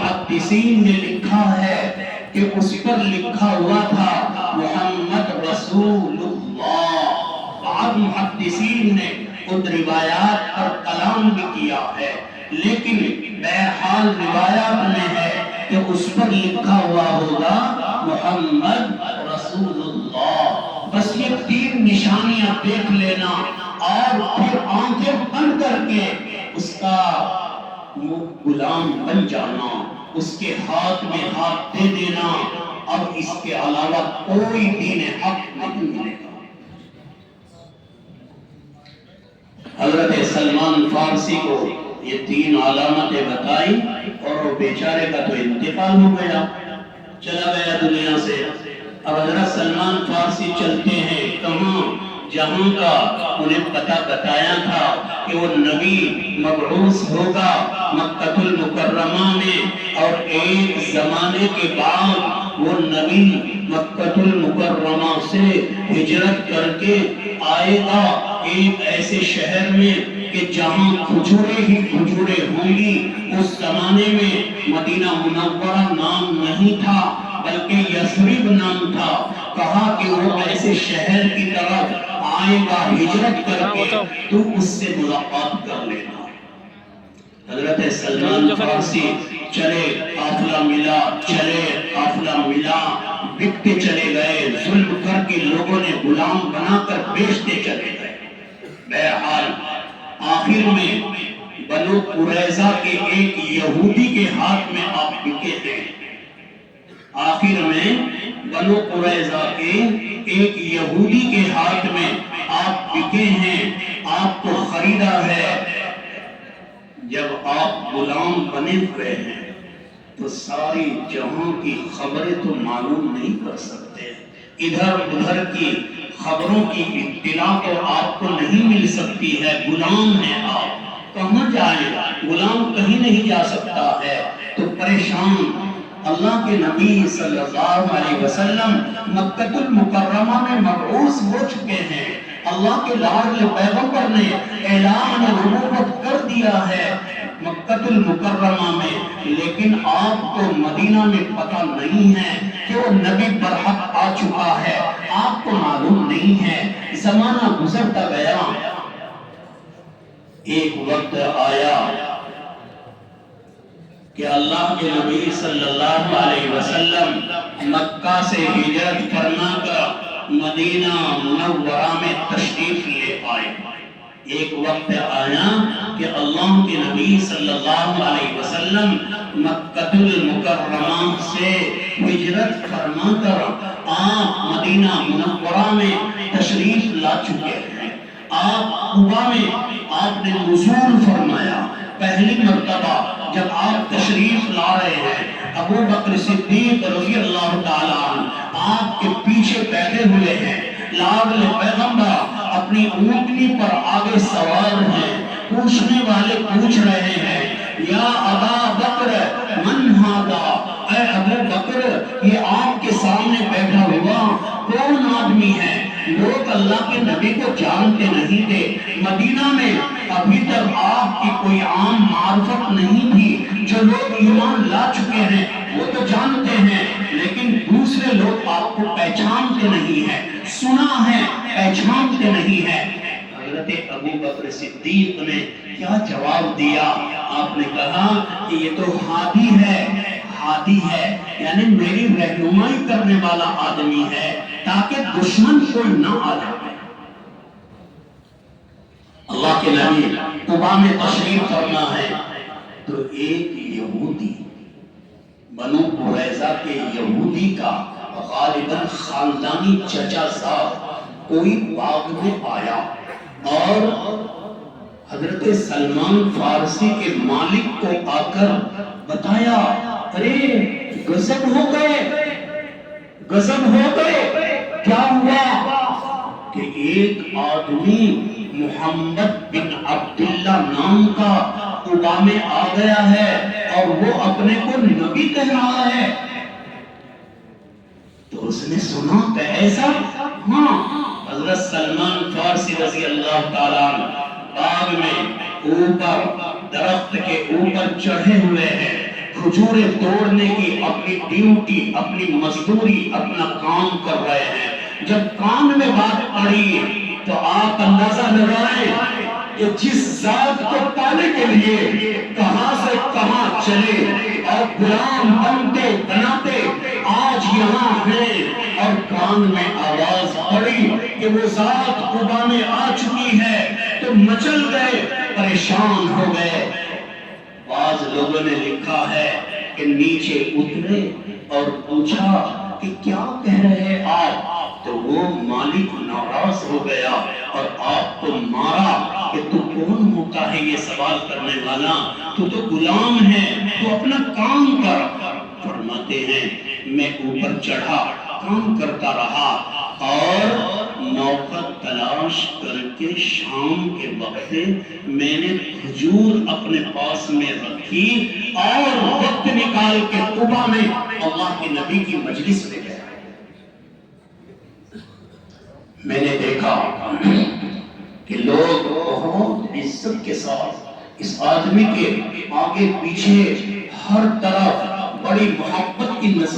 محدثین نے لکھا ہے کہ اس پر لکھا ہوا تھا محمد رسول اللہ۔ بعض محدثین نے ان روایات پر کلام بھی کیا ہے، لیکن بہرحال روایات میں ہے کہ اس پر لکھا ہوا ہوگا محمد رسول اللہ۔ بس یہ تین نشانیاں دیکھ لینا اور پھر آنکھیں بند کر کے اس کا غلام بن جانا، اس کے ہاتھ میں ہاتھ دے دینا، اب اس کے علاوہ کوئی دین حق نہیں ملے گا۔ حضرت سلمان فارسی کو یہ تین علامتیں بتائی اور وہ بیچارے کا تو انتقال ہو گیا، چلا گیا دنیا سے۔ اب حضرت سلمان فارسی چلتے ہیں کہاں؟ جہاں کا انہیں پتہ بتایا تھا کہ وہ نبی مبعوث ہوگا مکہ المکرمہ میں، اور ایک زمانے کے بعد وہ نبی مکہ المکرمہ سے ہجرت کر کے آئے گا ایک ایسے شہر میں کہ جہاں کھجورے ہی کھجورے ہوں گی۔ اس زمانے میں مدینہ منورہ نام نہیں تھا بلکہ یثرب نام تھا۔ کہا کہ وہ ایسے شہر کی طرف آئے گا ہجرت کر کے، تو اس سے ملاقات کر لینا۔ حضرت سلمان فارسی چلے، قافلہ ملا، چلے، قافلہ ملا، بکتے چلے گئے، ظلم کر کے لوگوں نے غلام بنا کر بیچتے چلے گئے۔ بہرحال آخر میں بنو قریظہ کے ایک یہودی کے ہاتھ میں آپ بکے ہیں۔ آخر میں بنو قریظہ کے ایک یہودی کے ہاتھ میں آپ بکے ہیں، آپ کو خریدا ہے۔ جب آپ غلام بنے ہوئے ہیں تو ساری جہاں کی خبریں تو معلوم نہیں کر سکتے، ادھر ادھر کی خبروں کی اطلاع تو آپ کو نہیں مل سکتی ہے، غلام ہیں آپ، کہاں جائیں؟ غلام کہیں نہیں جا سکتا ہے، تو پریشان۔ اللہ کے نبی صلی اللہ علیہ وسلم مکہ المکرمہ میں مبعوث ہو چکے ہیں، اللہ کے لاڈلے پیغمبر نے اعلان نبوت کر دیا ہے مکہ المکرمہ میں، لیکن آپ کو مدینہ میں پتہ نہیں ہے کہ وہ نبی برحق آ چکا ہے، آپ کو معلوم نہیں ہے۔ زمانہ گزرتا گیا، ایک وقت آیا کہ اللہ کے نبی صلی اللہ علیہ وسلم مکہ سے ہجرت فرما کر مدینہ منورہ میں تشریف لے آئے۔ ایک وقت آیا کہ اللہ کے نبی صلی اللہ علیہ وسلم مکہ المکرمہ سے ہجرت فرما کر آپ مدینہ منورہ میں تشریف لا چکے ہیں۔ آپ قباء میں آپ نے نزول فرمایا۔ پہلی مرتبہ جب آپ تشریف لا رہے ہیں، ابو بکر صدیق رضی اللہ تعالیٰ عنہ آپ کے پیچھے بیٹھے ہوئے ہیں، لاڈلے پیغمبر اپنی اونٹنی پر آگے سوار ہیں۔ پوچھنے والے پوچھ رہے ہیں، یا ابا بکر من ھذا، اے ابو بکر یہ آپ کے سامنے بیٹھا ہوا کون آدمی ہے؟ لوگ اللہ کے نبی کو جانتے نہیں تھے، مدینہ میں ابھی تک آپ کی کوئی عام معرفت نہیں تھی۔ جو لوگ ایمان لا چکے ہیں وہ تو جانتے ہیں، لیکن دوسرے لوگ آپ کو پہچانتے نہیں ہیں، سنا ہے پہچانتے نہیں ہیں۔ حضرت ابو بکر صدیق نے کیا جواب دیا؟ آپ نے کہا کہ یہ تو ہادی ہے، ہادی ہے یعنی میری رہنمائی کرنے والا آدمی ہے تاکہ دشمن کوئی نہ آ جائے۔ اللہ کے نبی قباء میں تشریف فرما ہے تو ایک یہودی، بنو قریظہ کے یہودی کا غالباً خاندانی چچا صاحب کوئی باغ میں آیا اور حضرت سلمان فارسی کے مالک کو آ کر بتایا، ارے غضب ہو گئے، غضب ہو گئے، کیا ہوا؟ کہ ایک آدمی محمد بن عبداللہ نام کا قباء میں آ گیا ہے اور وہ اپنے کو نبی کہہ رہا ہے۔ تو اس نے سنا کہ ایسا؟ ہاں۔ حضرت سلمان فارسی رضی اللہ تعالیٰ باغ میں اوپر درخت کے اوپر چڑھے ہوئے ہیں، کھجوریں توڑنے کی اپنی ڈیوٹی، اپنی مزدوری، اپنا کام کر رہے ہیں۔ جب کام میں بات پڑی تو آپ اندازہ لگائیں کہ جس ذات کو پانے کے لیے کہاں سے کہاں چلے اور غلام بنتے بناتے آج یہاں ہیں، اور کان میں آواز پڑی کہ وہ ذات قبا میں آ چکی ہے تو مچل گئے، پریشان ہو گئے۔ بعض لوگوں نے لکھا ہے کہ نیچے اترے اور پوچھا کہ کیا کہہ رہے آپ؟ تو وہ مالک ناراض ہو گیا اور آپ کو مارا کہ تو کون ہوتا ہے یہ سوال کرنے والا؟ تو غلام ہے، تو اپنا کام کر۔ فرماتے ہیں میں اوپر چڑھا، کام کرتا رہا، اور موقع تلاش کر کے شام کے وقت میں نے کھجور اپنے پاس میں رکھی اور وقت نکال کے قبا میں اللہ کے نبی کی مجلس میں گیا۔ میں نے دیکھا کہ لوگ بہت عزت کے ساتھ اس آدمی کے آگے پیچھے ہر طرف بڑی محبت کی نظر